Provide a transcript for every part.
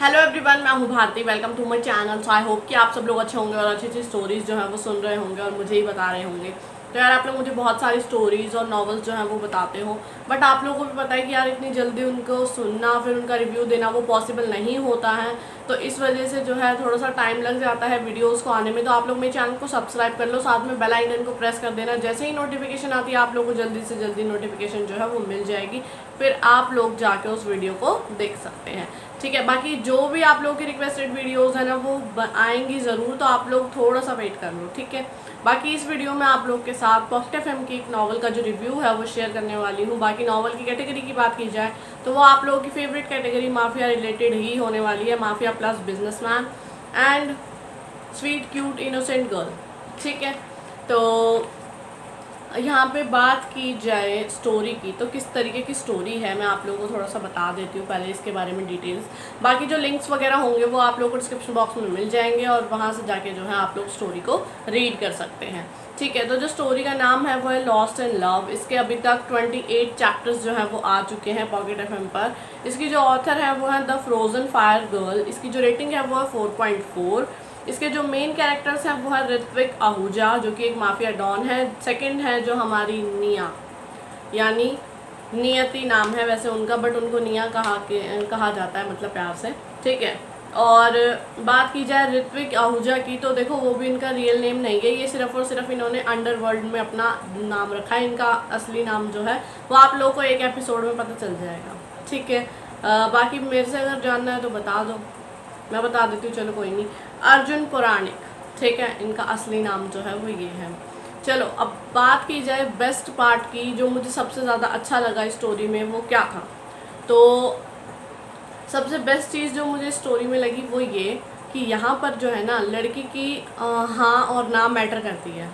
Hello everyone, मैं हूँ Bharti. Welcome to my channel. So I hope कि आप सब लोग अच्छे होंगे और अच्छी अच्छी स्टोरीज़ जो है वो सुन रहे होंगे और मुझे ही बता रहे होंगे। तो यार आप लोग मुझे बहुत सारी स्टोरीज़ और नॉवेल्स जो हैं वो बताते हो, बट आप लोगों को भी पता है कि यार इतनी जल्दी उनको सुनना फिर उनका रिव्यू देना वो पॉसिबल नहीं होता है। तो इस वजह से जो है थोड़ा सा टाइम लग जाता है वीडियोज़ को आने में। तो आप लोग मेरे चैनल को सब्सक्राइब कर लो, साथ में बेल आइकन को प्रेस कर देना। जैसे ही नोटिफिकेशन आती है आप लोग को जल्दी से जल्दी नोटिफिकेशन जो है वो मिल जाएगी, फिर आप लोग जाके उस वीडियो को देख सकते हैं। ठीक है, बाकी जो भी आप लोगों की रिक्वेस्टेड वीडियोस है ना वो आएंगी ज़रूर, तो आप लोग थोड़ा सा वेट कर लो। ठीक है, बाकी इस वीडियो में आप लोग के साथ पॉकेट एफएम की एक नावल का जो रिव्यू है वो शेयर करने वाली हूँ। बाकी नावल की कैटेगरी की बात की जाए तो वो आप लोगों की फेवरेट कैटेगरी माफिया रिलेटेड ही होने वाली है। Mafia plus businessman and sweet cute innocent girl. ठीक है, तो यहाँ पे बात की जाए स्टोरी की तो किस तरीके की स्टोरी है मैं आप लोगों को थोड़ा सा बता देती हूँ पहले इसके बारे में डिटेल्स। बाकी जो लिंक्स वगैरह होंगे वो आप लोगों को डिस्क्रिप्शन बॉक्स में मिल जाएंगे और वहाँ से जाके जो है आप लोग स्टोरी को रीड कर सकते हैं। ठीक है, तो जो स्टोरी का नाम है वो है लॉस्ट इन लव। इसके अभी तक 28 चैप्टर्स जो हैं वो आ चुके हैं पॉकेट एफएम पर। इसकी जो ऑथर है वो है द फ्रोजन फायर गर्ल। इसकी जो रेटिंग है वो है 4.4। इसके जो मेन कैरेक्टर्स हैं वो है ऋत्विक आहूजा जो कि एक माफिया डॉन है। सेकंड है जो हमारी निया, यानी नियति नाम है वैसे उनका, बट उनको निया कहा जाता है, मतलब प्यार से। ठीक है, और बात की जाए ऋत्विक आहूजा की तो देखो वो भी इनका रियल नेम नहीं है, ये सिर्फ और सिर्फ इन्होंने अंडरवर्ल्ड में अपना नाम रखा है। इनका असली नाम जो है वो आप लोगों को एक एपिसोड में पता चल जाएगा। ठीक है, बाकी मेरे से अगर जानना है तो बता दो, मैं बता देती हूँ। चलो कोई नहीं, अर्जुन पुराणिक। ठीक है, इनका असली नाम जो है वो ये है। चलो अब बात की जाए बेस्ट पार्ट की, जो मुझे सबसे ज़्यादा अच्छा लगा इस स्टोरी में वो क्या था। तो सबसे बेस्ट चीज़ जो मुझे स्टोरी में लगी वो ये कि यहाँ पर जो है ना लड़की की हाँ और ना मैटर करती है।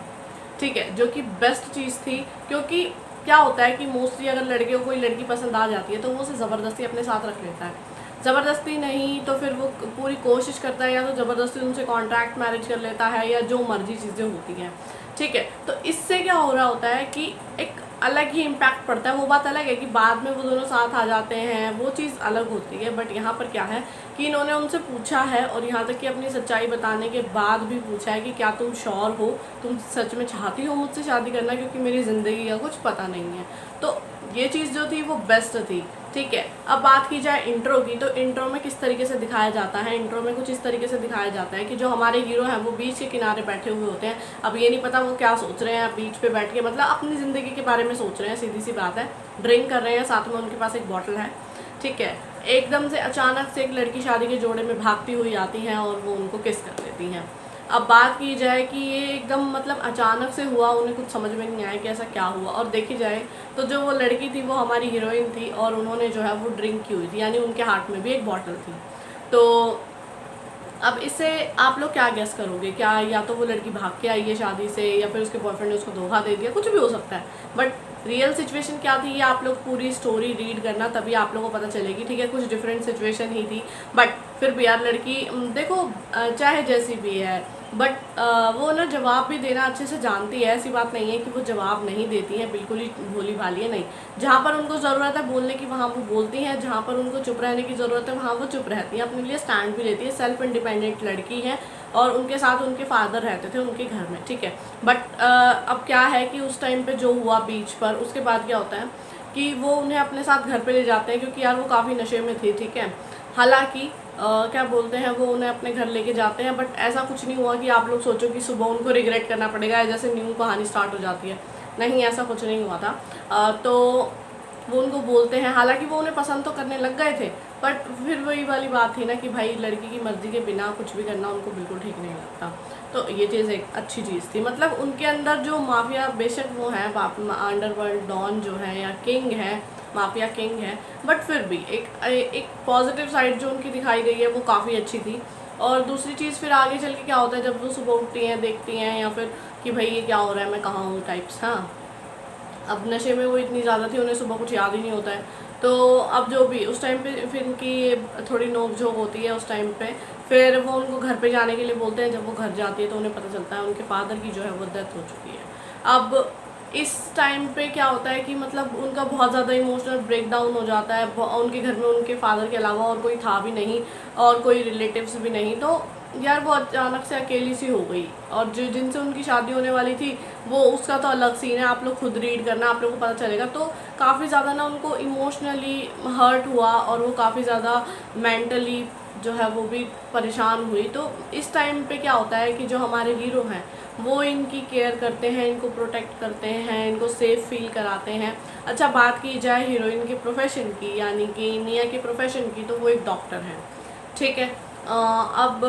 ठीक है, जो कि बेस्ट चीज़ थी, क्योंकि क्या होता है कि मोस्टली अगर लड़के को कोई लड़की पसंद आ जाती है तो वो उसे ज़बरदस्ती अपने साथ रख लेता है। ज़बरदस्ती नहीं तो फिर वो पूरी कोशिश करता है, या तो ज़बरदस्ती उनसे कॉन्ट्रैक्ट मैरिज कर लेता है या जो मर्जी चीज़ें होती हैं। ठीक है, तो इससे क्या हो रहा होता है कि एक अलग ही इम्पैक्ट पड़ता है। वो बात अलग है कि बाद में वो दोनों साथ आ जाते हैं, वो चीज़ अलग होती है। बट यहाँ पर क्या है कि इन्होंने उनसे पूछा है और यहाँ तक कि अपनी सच्चाई बताने के बाद भी पूछा है कि क्या तुम श्योर हो, तुम सच में चाहती हो मुझसे शादी करना, क्योंकि मेरी ज़िंदगी का कुछ पता नहीं है। तो ये चीज़ जो थी वो बेस्ट थी। ठीक है, अब बात की जाए इंट्रो की तो इंट्रो में किस तरीके से दिखाया जाता है। इंट्रो में कुछ इस तरीके से दिखाया जाता है कि जो हमारे हीरो हैं वो बीच के किनारे बैठे हुए होते हैं। अब ये नहीं पता वो क्या सोच रहे हैं बीच पे बैठ के, मतलब अपनी ज़िंदगी के बारे में सोच रहे हैं, सीधी सी बात है। ड्रिंक कर रहे हैं, साथ में उनके पास एक बॉटल है। ठीक है, एकदम से अचानक से एक लड़की शादी के जोड़े में भागती हुई आती हैं और वो उनको किस कर देती हैं। अब बात की जाए कि ये एकदम मतलब अचानक से हुआ, उन्हें कुछ समझ में नहीं आया कि ऐसा क्या हुआ। और देखी जाए तो जो वो लड़की थी वो हमारी हीरोइन थी और उन्होंने जो है वो ड्रिंक की हुई थी, यानी उनके हाथ में भी एक बॉटल थी। तो अब इससे आप लोग क्या गेस करोगे, क्या या तो वो लड़की भाग के आई है शादी से या फिर उसके बॉयफ्रेंड ने उसको धोखा दे दिया, कुछ भी हो सकता है। बट रियल सिचुएशन क्या थी ये आप लोग पूरी स्टोरी रीड करना, तभी आप लोगों को पता चलेगी। ठीक है, कुछ डिफरेंट सिचुएशन ही थी, बट फिर भी यार लड़की देखो चाहे जैसी भी है, बट वो ना जवाब भी देना अच्छे से जानती है। ऐसी बात नहीं है कि वो जवाब नहीं देती है, बिल्कुल ही भोली भाली है नहीं। जहाँ पर उनको ज़रूरत है बोलने की वहाँ वो बोलती हैं, जहाँ पर उनको चुप रहने की ज़रूरत है वहाँ वो चुप रहती है, अपने लिए स्टैंड भी लेती है। सेल्फ इंडिपेंडेंट लड़की है और उनके साथ उनके फादर रहते थे उनके घर में। ठीक है, बट अब क्या है कि उस टाइम पे जो हुआ बीच पर, उसके बाद क्या होता है कि वो उन्हें अपने साथ घर पे ले जाते हैं, क्योंकि यार वो काफ़ी नशे में थी। ठीक है, हालांकि क्या बोलते हैं वो उन्हें अपने घर लेके जाते हैं, बट ऐसा कुछ नहीं हुआ कि आप लोग सोचो कि सुबह उनको रिग्रेट करना पड़ेगा जैसे न्यू कहानी स्टार्ट हो जाती है। नहीं, ऐसा कुछ नहीं हुआ था। तो वो उनको बोलते हैं, हालांकि वो उन्हें पसंद तो करने लग गए थे, बट फिर वही वाली बात थी ना कि भाई लड़की की मर्ज़ी के बिना कुछ भी करना उनको बिल्कुल ठीक नहीं लगता। तो ये चीज़ एक अच्छी चीज़ थी, मतलब उनके अंदर जो माफिया, बेशक वो है अंडरवर्ल्ड डॉन जो है या किंग है, माफिया किंग है, बट फिर भी एक पॉजिटिव साइड जो उनकी दिखाई गई है वो काफ़ी अच्छी थी। और दूसरी चीज़ फिर आगे चल के क्या होता है जब वो सुबह उठती हैं, देखती हैं, या फिर कि भाई ये क्या हो रहा है, मैं कहाँ हूँ टाइप्स। हाँ, अब नशे में वो इतनी ज़्यादा थी उन्हें सुबह कुछ याद ही नहीं होता है। तो अब जो भी उस टाइम पे फिर इनकी थोड़ी नोक झोंक होती है उस टाइम पे, फिर वो उनको घर पे जाने के लिए बोलते हैं। जब वो घर जाती है तो उन्हें पता चलता है उनके फादर की जो है वो डेथ हो चुकी है। अब इस टाइम पे क्या होता है कि मतलब उनका बहुत ज़्यादा इमोशनल ब्रेकडाउन हो जाता है। उनके घर में उनके फादर के अलावा और कोई था भी नहीं और कोई रिलेटिव्स भी नहीं, तो यार वो अचानक से अकेली सी हो गई। और जो जिनसे उनकी शादी होने वाली थी वो उसका तो अलग सीन है, आप लोग खुद रीड करना, आप लोग को पता चलेगा। तो काफ़ी ज़्यादा ना उनको इमोशनली हर्ट हुआ और वो काफ़ी ज़्यादा मेंटली जो है वो भी परेशान हुई। तो इस टाइम पे क्या होता है कि जो हमारे हीरो हैं वो इनकी केयर करते हैं, इनको प्रोटेक्ट करते हैं, इनको सेफ फील कराते हैं। अच्छा, बात की जाए हीरोइन के प्रोफेशन की, यानी कि निया के प्रोफेशन की, तो वो एक डॉक्टर है, ठीक है। अब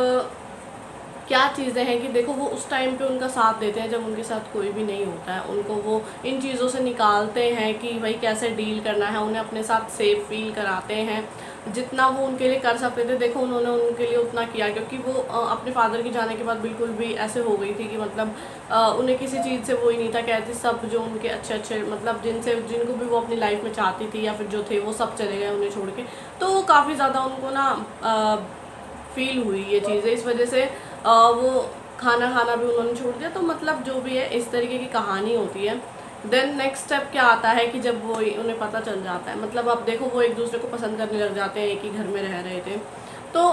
क्या चीज़ें हैं कि देखो वो उस टाइम पे उनका साथ देते हैं जब उनके साथ कोई भी नहीं होता है, उनको वो इन चीज़ों से निकालते हैं कि भाई कैसे डील करना है, उन्हें अपने साथ सेफ फील कराते हैं। जितना वो उनके लिए कर सकते थे देखो उन्होंने उनके लिए उतना किया, क्योंकि वो अपने फादर के जाने के बाद बिल्कुल भी ऐसे हो गई थी कि मतलब उन्हें किसी चीज़ से वो ही नहीं था, कहती सब जो उनके अच्छे अच्छे मतलब जिनको भी वो अपनी लाइफ में चाहती थी या फिर जो थे वो सब चले गए उन्हें छोड़ के। तो काफ़ी ज़्यादा उनको ना फील हुई ये चीज़ें, इस वजह से वो खाना खाना भी उन्होंने छोड़ दिया। तो मतलब जो भी है इस तरीके की कहानी होती है। देन नेक्स्ट स्टेप क्या आता है कि जब वो उन्हें पता चल जाता है, मतलब अब देखो वो एक दूसरे को पसंद करने लग जाते हैं, एक ही घर में रह रहे थे। तो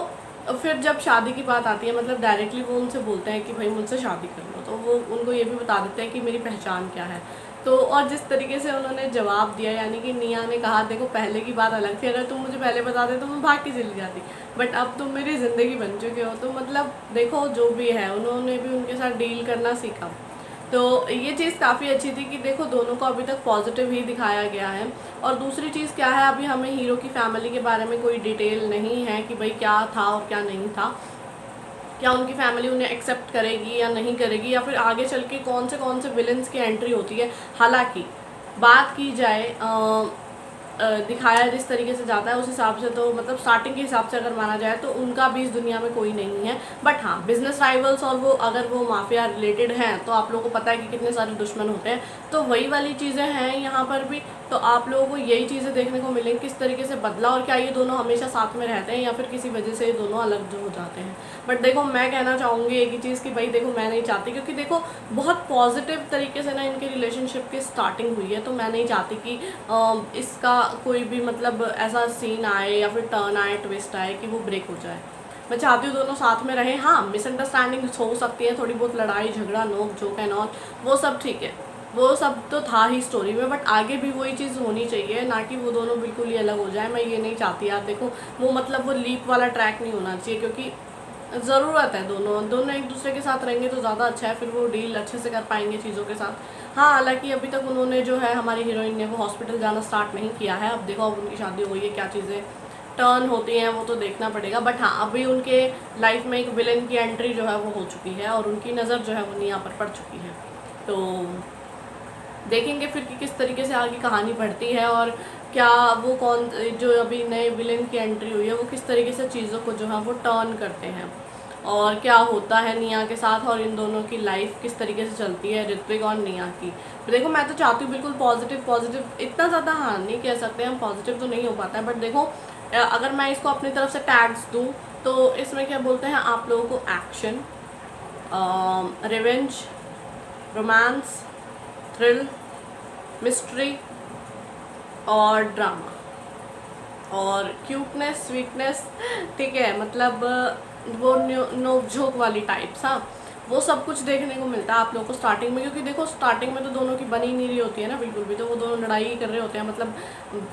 फिर जब शादी की बात आती है, मतलब डायरेक्टली वो उनसे बोलते हैं कि भाई मुझसे शादी कर लो, तो वो उनको ये भी बता देते हैं कि मेरी पहचान क्या है। तो और जिस तरीके से उन्होंने जवाब दिया, यानी कि निया ने कहा देखो पहले की बात अलग थी, अगर तुम मुझे पहले बता दे तो मैं भाग के चली जाती, बट अब तुम मेरी ज़िंदगी बन चुके हो। तो मतलब देखो जो भी है उन्होंने भी उनके साथ डील करना सीखा। तो ये चीज़ काफ़ी अच्छी थी कि देखो दोनों को अभी तक पॉजिटिव ही दिखाया गया है। और दूसरी चीज़ क्या है, अभी हमें हीरो की फैमिली के बारे में कोई डिटेल नहीं है कि भाई क्या था और क्या नहीं था, क्या उनकी फैमिली उन्हें एक्सेप्ट करेगी या नहीं करेगी, या फिर आगे चल के कौन से विलन्स की एंट्री होती है। हालांकि बात की जाए दिखाया जिस तरीके से जाता है उस हिसाब से, तो मतलब स्टार्टिंग के हिसाब से अगर माना जाए तो उनका भी इस दुनिया में कोई नहीं है। बट हाँ, बिजनेस राइवल्स और वो अगर वो माफिया रिलेटेड हैं तो आप लोगों को पता है कि कितने सारे दुश्मन होते हैं, तो वही वाली चीज़ें हैं यहाँ पर भी। तो आप लोगों को यही चीज़ें देखने को मिलेंगी किस तरीके से बदला, और क्या ये दोनों हमेशा साथ में रहते हैं या फिर किसी वजह से ये दोनों अलग जो हो जाते हैं। बट देखो मैं कहना चाहूँगी एक ही चीज़ कि भाई देखो मैं नहीं चाहती, क्योंकि देखो बहुत पॉजिटिव तरीके से ना इनके रिलेशनशिप की स्टार्टिंग हुई है, तो मैं नहीं चाहती कि इसका कोई भी मतलब ऐसा सीन आए या फिर टर्न आए, ट्विस्ट आए कि वो ब्रेक हो जाए। मैं चाहती हूँ दोनों साथ में रहें। हाँ, मिसअंडरस्टैंडिंग हो सकती है, थोड़ी बहुत लड़ाई झगड़ा नोक झोंक एंड ऑल, वो सब ठीक है, वो सब तो था ही स्टोरी में, बट आगे भी वही चीज़ होनी चाहिए, ना कि वो दोनों बिल्कुल ही अलग हो जाए। मैं ये नहीं चाहती यार, देखो वो मतलब वो लीप वाला ट्रैक नहीं होना चाहिए, क्योंकि ज़रूरत है दोनों एक दूसरे के साथ रहेंगे तो ज़्यादा अच्छा है, फिर वो डील अच्छे से कर पाएंगे चीज़ों के साथ। हाँ, हालांकि अभी तक उन्होंने जो है हमारी हीरोइन ने वो हॉस्पिटल जाना स्टार्ट नहीं किया है। अब देखो अब उनकी शादी हो गई है, क्या चीज़ें टर्न होती हैं वो तो देखना पड़ेगा। बट हाँ, अभी उनके लाइफ में एक विलन की एंट्री जो है वो हो चुकी है और उनकी नज़र जो है वो निया पर पड़ चुकी है। तो देखेंगे फिर कि किस तरीके से आगे कहानी बढ़ती है, और क्या वो कौन जो अभी नए विलेन की एंट्री हुई है वो किस तरीके से चीज़ों को जो है वो टर्न करते हैं, और क्या होता है निया के साथ, और इन दोनों की लाइफ किस तरीके से चलती है, ऋत्विक और निया की। तो देखो मैं तो चाहती हूँ बिल्कुल पॉजिटिव, इतना ज़्यादा हाँ नहीं कह सकते हम, पॉजिटिव तो नहीं हो पाता है, बट देखो अगर मैं इसको अपनी तरफ से टैग्स दूँ तो इसमें क्या बोलते हैं आप लोगों को, action, revenge, romance, thrill, mystery और ड्रामा और क्यूटनेस, स्वीटनेस, ठीक है, मतलब वो नोक झोंक वाली टाइप्स, हाँ वो सब कुछ देखने को मिलता है आप लोगों को स्टार्टिंग में। क्योंकि देखो स्टार्टिंग में तो दोनों की बनी नहीं रही होती है ना बिल्कुल भी, तो वो दोनों लड़ाई ही कर रहे होते हैं, मतलब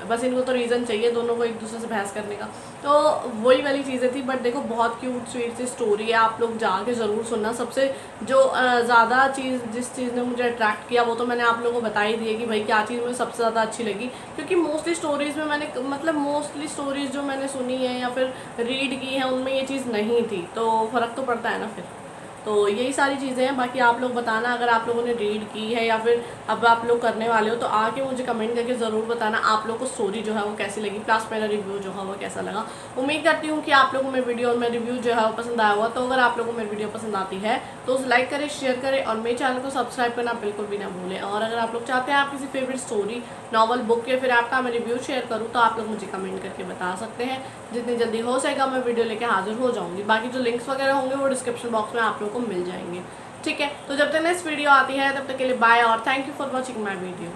बस इनको तो रीज़न चाहिए दोनों को एक दूसरे से बहस करने का। तो वही वाली चीज़ें थी। बट देखो बहुत क्यूट स्वीट सी स्टोरी है, आप लोग जाके ज़रूर सुनना। सबसे जो ज़्यादा चीज़ जिस चीज़ ने मुझे अट्रैक्ट किया वो तो मैंने आप लोगों को बता ही दी है कि भाई क्या चीज़ मुझे सबसे ज़्यादा अच्छी लगी। क्योंकि मोस्टली स्टोरीज़ में मैंने मतलब मोस्टली स्टोरीज़ जो मैंने सुनी है या फिर रीड की है उनमें ये चीज़ नहीं थी, तो फ़र्क तो पड़ता है ना फिर। तो यही सारी चीज़ें हैं। बाकी आप लोग बताना अगर आप लोगों ने रीड की है या फिर अब आप लोग करने वाले हो, तो आके मुझे कमेंट करके ज़रूर बताना आप लोग को स्टोरी जो है वो कैसी लगी, प्लस मेरा रिव्यू जो है वो कैसा लगा। उम्मीद करती हूँ कि आप लोगों को मेरी वीडियो और मेरा रिव्यू जो है वो पसंद आया होगा। तो अगर आप लोगों को मेरी वीडियो पसंद आती है तो उसे लाइक करें, शेयर करें और मेरे चैनल को सब्सक्राइब करना बिल्कुल भी ना भूलें। और अगर आप लोग चाहते हैं आप किसी फेवरेट स्टोरी, नॉवल, बुक या फिर आपका मैं रिव्यू शेयर करूँ तो आप लोग मुझे कमेंट करके बता सकते हैं। जितनी जल्दी हो सकेगा मैं वीडियो लेके हाजिर हो जाऊँगी। बाकी जो लिंक्स वगैरह होंगे वो डिस्क्रिप्शन बॉक्स में आप लोगों को मिल जाएंगे। ठीक है, तो जब तक नेक्स्ट वीडियो आती है तब तक के लिए बाय और thank you for watching my video.